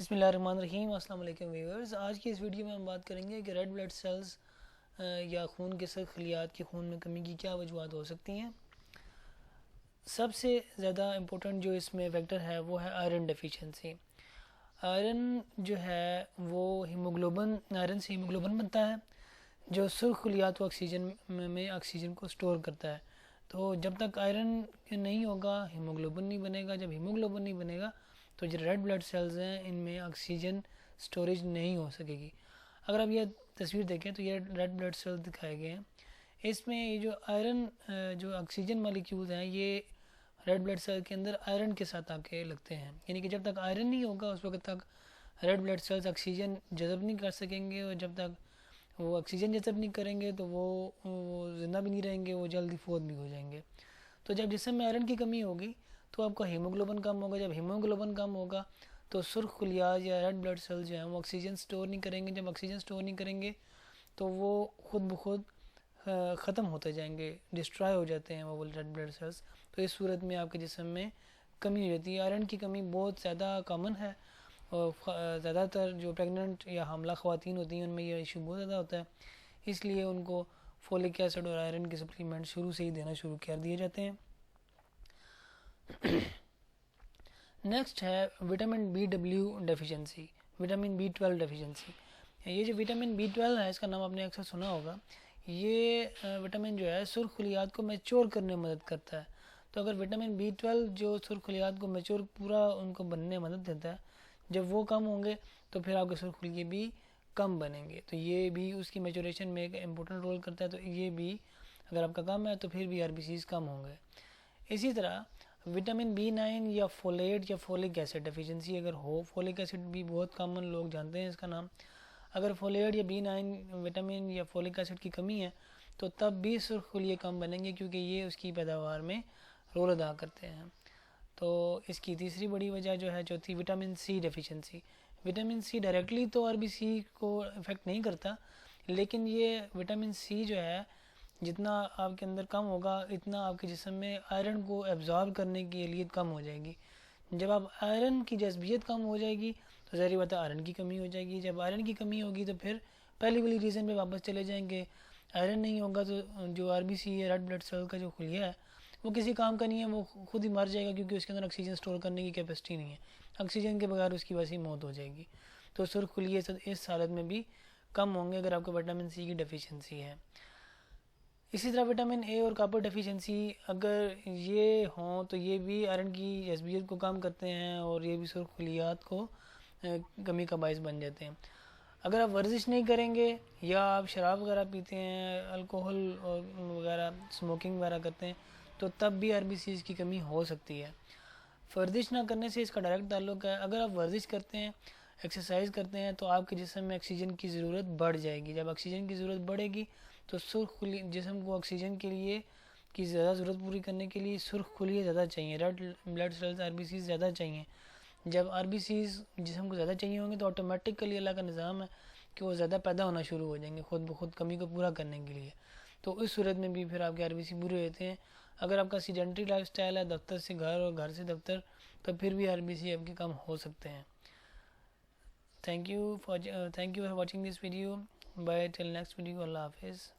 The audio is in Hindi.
बिस्मिल्लाहिर्रहमानिर्रहीम। अस्सलाम वालेकुम व्यूअर्स। आज की इस वीडियो में हम बात करेंगे कि रेड ब्लड सेल्स या खून के सख्त खलियात की खून में कमी की क्या वजूहत हो सकती हैं। सबसे ज़्यादा इम्पोर्टेंट जो इसमें फैक्टर है वो है आयरन डेफिशिएंसी। आयरन जो है वो आयरन से हीमोग्लोबिन बनता है जो सुर्ख खलियात व ऑक्सीजन में ऑक्सीजन को स्टोर करता है। तो जब तक आयरन नहीं होगा हीमोग्लोबिन नहीं बनेगा। जब हीमोग्लोबिन नहीं बनेगा तो जो रेड ब्लड सेल्स हैं इनमें ऑक्सीजन स्टोरेज नहीं हो सकेगी। अगर आप ये तस्वीर देखें तो ये रेड ब्लड सेल्स दिखाए गए हैं। इसमें ये जो आयरन जो ऑक्सीजन मालिक्यूल्स हैं ये रेड ब्लड सेल के अंदर आयरन के साथ आके लगते हैं, यानी कि जब तक आयरन नहीं होगा उस वक्त तक रेड ब्लड सेल्स ऑक्सीजन जज़ब नहीं कर सकेंगे, और जब तक वो ऑक्सीजन जज़ब नहीं करेंगे तो वो ज़िंदा भी नहीं रहेंगे, वो जल्दी फोत भी हो जाएंगे। तो जब जिस्म में आयरन की कमी होगी तो आपका हीमोग्लोबिन कम होगा। जब हीमोग्लोबिन कम होगा तो सुर्ख खलियात या रेड ब्लड सेल्स जो हैं वो ऑक्सीजन स्टोर नहीं करेंगे। जब ऑक्सीजन स्टोर नहीं करेंगे तो वो खुद ब खुद ख़त्म होते जाएंगे, डिस्ट्रॉय हो जाते हैं वो रेड ब्लड सेल्स। तो इस सूरत में आपके जिस्म में कमी हो जाती है। आयरन की कमी बहुत ज़्यादा कॉमन है और ज़्यादातर जो प्रेग्नेंट या हामला ख़वातीन होती हैं उनमें यह इशू बहुत ज़्यादा होता है, इसलिए उनको फोलिक एसिड और आयरन के सप्लीमेंट शुरू से ही देना शुरू कर दिए जाते हैं। नेक्स्ट है vitamin B12 deficiency, vitamin B12 deficiency. ये जो विटामिन B12 है इसका नाम आपने अक्सर सुना होगा। ये विटामिन जो है सुर्ख खलियात को मैच्योर करने में मदद करता है। तो अगर विटामिन B12 जो सुर्ख खलियात को मैच्योर पूरा उनको बनने में मदद देता है, जब वो कम होंगे तो फिर आपके सुर्ख खलिये भी कम बनेंगे। तो ये भी उसकी मैच्योरेशन में एक इम्पोर्टेंट रोल करता है। तो ये भी अगर आपका कम है तो फिर भी RBCs कम होंगे। इसी तरह विटामिन B9 या फोलेट या फोलिक एसिड डेफिशिएंसी अगर हो, फोलिक एसिड भी बहुत कॉमन लोग जानते हैं इसका नाम। अगर फोलेट या B9 विटामिन या फोलिक एसिड की कमी है तो तब भी सुर्ख खलिये कम बनेंगे, क्योंकि ये उसकी पैदावार में रोल अदा करते हैं। तो इसकी तीसरी बड़ी वजह जो है चौथी, vitamin C deficiency. Vitamin C directly तो RBC को इफ़ेक्ट नहीं करता, लेकिन ये विटामिन C जो है जितना आपके अंदर कम होगा इतना आपके जिस्म में आयरन को एब्जॉर्ब करने के लिए कम हो जाएगी। जब आप आयरन की जज़बियत कम हो जाएगी तो ज़ाहिर बात है आयरन की कमी हो जाएगी। जब आयरन की कमी होगी तो फिर पहली वाली रीज़न पे वापस चले जाएंगे। आयरन नहीं होगा तो जो RBC है, रेड ब्लड सेल का जो खुलिया है, वो किसी काम का नहीं है, वो खुद ही मर जाएगा, क्योंकि उसके अंदर ऑक्सीजन स्टोर करने की कैपेसिटी नहीं है। ऑक्सीजन के बगैर उसकी वैसी मौत हो जाएगी। तो सुर्ख खुलिये इस हालत में भी कम होंगे अगर आपको विटामिन C की डेफिशिएंसी है। इसी तरह विटामिन A और कॉपर डेफिशिएंसी अगर ये हों तो ये भी आयरन की जज़बियत को कम करते हैं और ये भी सुर्ख खलियात को कमी का बायस बन जाते हैं। अगर आप वर्जिश नहीं करेंगे या आप शराब वगैरह पीते हैं, अल्कोहल वगैरह स्मोकिंग वगैरह करते हैं, तो तब भी RBCs की कमी हो सकती है। वर्जिश ना करने से इसका डायरेक्ट ताल्लुक है। अगर आप वर्जिश करते हैं, एक्सरसाइज करते हैं, तो आपके जिस्म में ऑक्सीजन की ज़रूरत बढ़ जाएगी। जब ऑक्सीजन की ज़रूरत बढ़ेगी तो सुर्ख खुली जिस्म को ऑक्सीजन के लिए की ज़्यादा ज़रूरत पूरी करने के लिए सुर्ख खुलिये ज़्यादा चाहिए, रेड ब्लड सेल्स RBCs ज़्यादा चाहिए। जब RBCs जिस्म को ज़्यादा चाहिए होंगे तो ऑटोमेटिकली अल्लाह का निज़ाम है कि वो ज़्यादा पैदा होना शुरू हो जाएंगे खुद ब खुद कमी को पूरा करने के लिए। तो इस सूरत में भी फिर आपके RBC बुरे होते हैं। अगर आपका सीडेंट्री लाइफ स्टाइल है, दफ्तर से घर और घर से दफ्तर, तो फिर भी RBC आपके कम हो सकते हैं। Thank you for watching this video. Bye till next video. Allah हाफिज़।